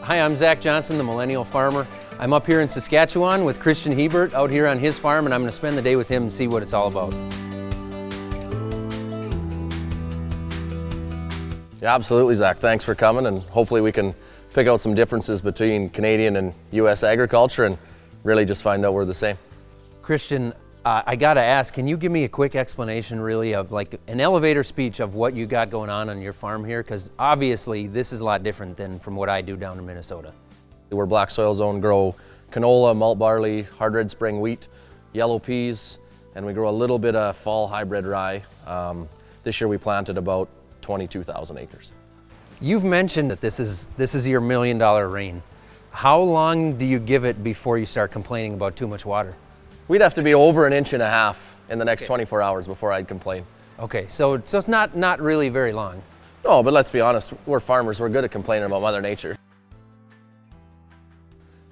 Hi, I'm Zach Johnson, the Millennial Farmer. I'm up here in Saskatchewan with Christian Hebert out here on his farm, and I'm going to spend the day with him and see what it's all about. Yeah, absolutely, Zach. Thanks for coming, and hopefully we can pick out some differences between Canadian and U.S. agriculture and really just find out we're the same. Christian, I got to ask, can you give me a quick explanation really of like an elevator speech of what you got going on your farm here? Because obviously this is a lot different than from what I do down in Minnesota. We're black soil zone, grow canola, malt barley, hard red spring wheat, yellow peas, and we grow a little bit of fall hybrid rye. This year we planted about 22,000 acres. You've mentioned that this is your $1 million rain. How long do you give it before you start complaining about too much water? We'd have to be over 1.5 inches in the next 24 hours before I'd complain. Okay, so it's not really very long. No, but let's be honest, we're farmers, we're good at complaining about Mother Nature.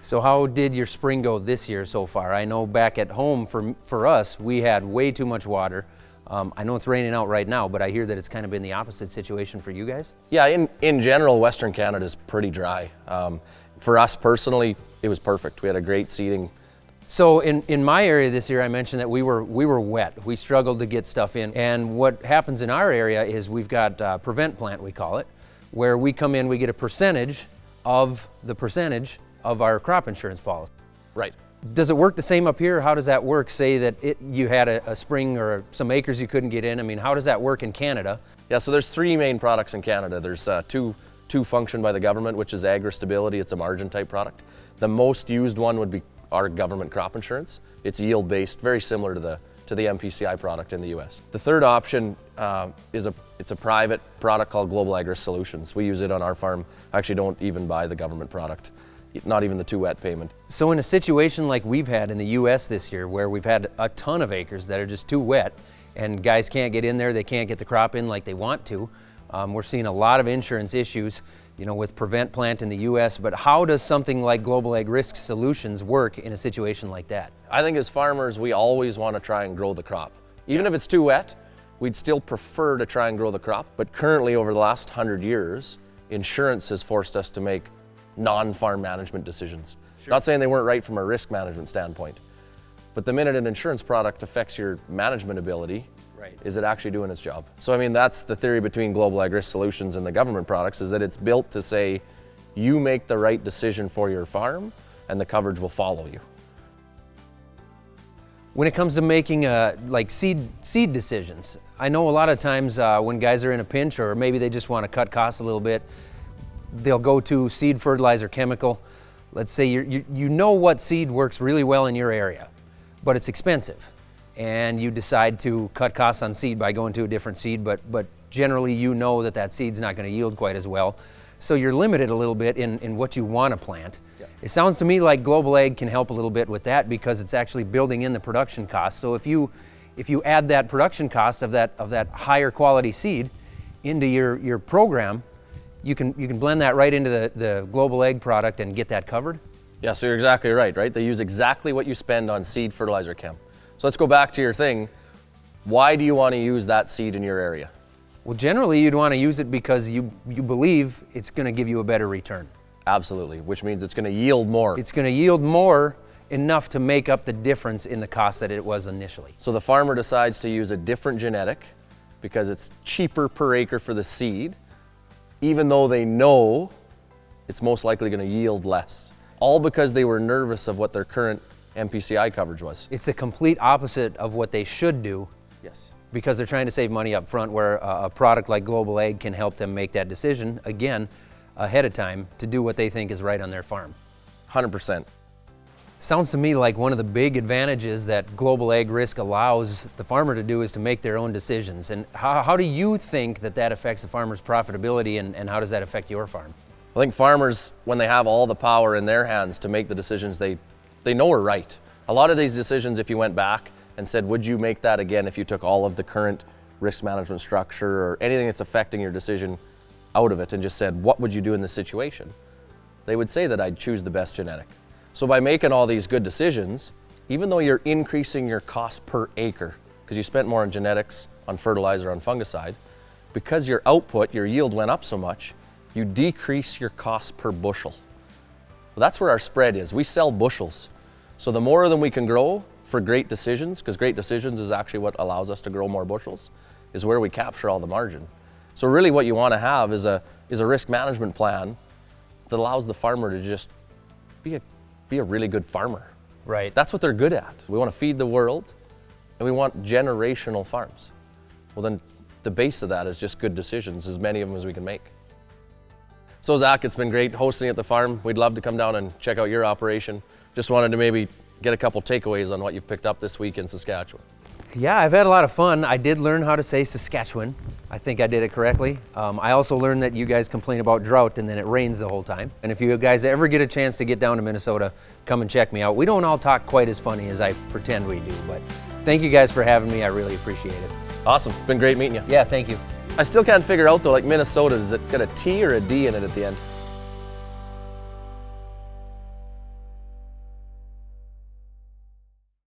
So how did your spring go this year so far? I know back at home for us, we had way too much water. I know it's raining out right now, but I hear that it's kind of been the opposite situation for you guys? Yeah, in general, Western Canada is pretty dry. For us personally, it was perfect. We had a great seeding. So in my area this year, I mentioned that we were wet. We struggled to get stuff in. And what happens in our area is we've got prevent plant, we call it, where we come in, we get a percentage of our crop insurance policy. Right. Does it work the same up here? How does that work? Say that you had a spring or some acres you couldn't get in. I mean, how does that work in Canada? Yeah, so there's three main products in Canada. There's two functioned by the government, which is agri-stability. It's a margin type product. The most used one would be our government crop insurance. It's yield based, very similar to the MPCI product in the US. The third option it's a private product called Global Ag Risk Solutions. We use it on our farm. I actually don't even buy the government product, not even the 2-wet payment. So in a situation like we've had in the US this year, where we've had a ton of acres that are just too wet and guys can't get in there, they can't get the crop in like they want to, we're seeing a lot of insurance issues, with prevent plant in the US, but how does something like Global Ag Risk Solutions work in a situation like that? I think as farmers, we always want to try and grow the crop. Even if it's too wet, we'd still prefer to try and grow the crop. But currently, over the last 100 years, insurance has forced us to make non-farm management decisions. Sure. Not saying they weren't right from a risk management standpoint, but the minute an insurance product affects your management ability, is it actually doing its job? So I mean, that's the theory between Global Ag Risk Solutions and the government products, is that it's built to say, you make the right decision for your farm and the coverage will follow you. When it comes to making like seed decisions, I know a lot of times when guys are in a pinch or maybe they just want to cut costs a little bit, they'll go to seed, fertilizer, chemical. Let's say you know what seed works really well in your area, but it's expensive. And you decide to cut costs on seed by going to a different seed, but generally you know that seed's not going to yield quite as well. So you're limited a little bit in what you want to plant. Yeah. It sounds to me like Global Ag can help a little bit with that because it's actually building in the production cost. So if you add that production cost of that higher quality seed into your program, you can blend that right into the Global Ag product and get that covered. Yeah, so you're exactly right? They use exactly what you spend on seed, fertilizer, chem. So let's go back to your thing. Why do you want to use that seed in your area? Well, generally you'd want to use it because you believe it's going to give you a better return. Absolutely, which means it's going to yield more. It's going to yield more, enough to make up the difference in the cost that it was initially. So the farmer decides to use a different genetic because it's cheaper per acre for the seed, even though they know it's most likely going to yield less. All because they were nervous of what their current MPCI coverage was. It's the complete opposite of what they should do. Yes. Because they're trying to save money up front, where a product like Global Ag can help them make that decision, again, ahead of time to do what they think is right on their farm. 100%. Sounds to me like one of the big advantages that Global Ag Risk allows the farmer to do is to make their own decisions. And how do you think that affects the farmer's profitability, and how does that affect your farm? I think farmers, when they have all the power in their hands to make the decisions they know are right. A lot of these decisions, if you went back and said, would you make that again if you took all of the current risk management structure or anything that's affecting your decision out of it and just said, what would you do in this situation? They would say that I'd choose the best genetic. So by making all these good decisions, even though you're increasing your cost per acre, because you spent more on genetics, on fertilizer, on fungicide, because your output, your yield went up so much, you decrease your cost per bushel. Well, that's where our spread is. We sell bushels. So the more of them we can grow for great decisions, because great decisions is actually what allows us to grow more bushels, is where we capture all the margin. So really what you want to have is a risk management plan that allows the farmer to just be a really good farmer. Right. That's what they're good at. We want to feed the world, and we want generational farms. Well, then the base of that is just good decisions, as many of them as we can make. So Zach, it's been great hosting you at the farm. We'd love to come down and check out your operation. Just wanted to maybe get a couple takeaways on what you've picked up this week in Saskatchewan. Yeah, I've had a lot of fun. I did learn how to say Saskatchewan. I think I did it correctly. I also learned that you guys complain about drought and then it rains the whole time. And if you guys ever get a chance to get down to Minnesota, come and check me out. We don't all talk quite as funny as I pretend we do, but thank you guys for having me. I really appreciate it. Awesome, been great meeting you. Yeah, thank you. I still can't figure out though, like Minnesota, does it get a T or a D in it at the end?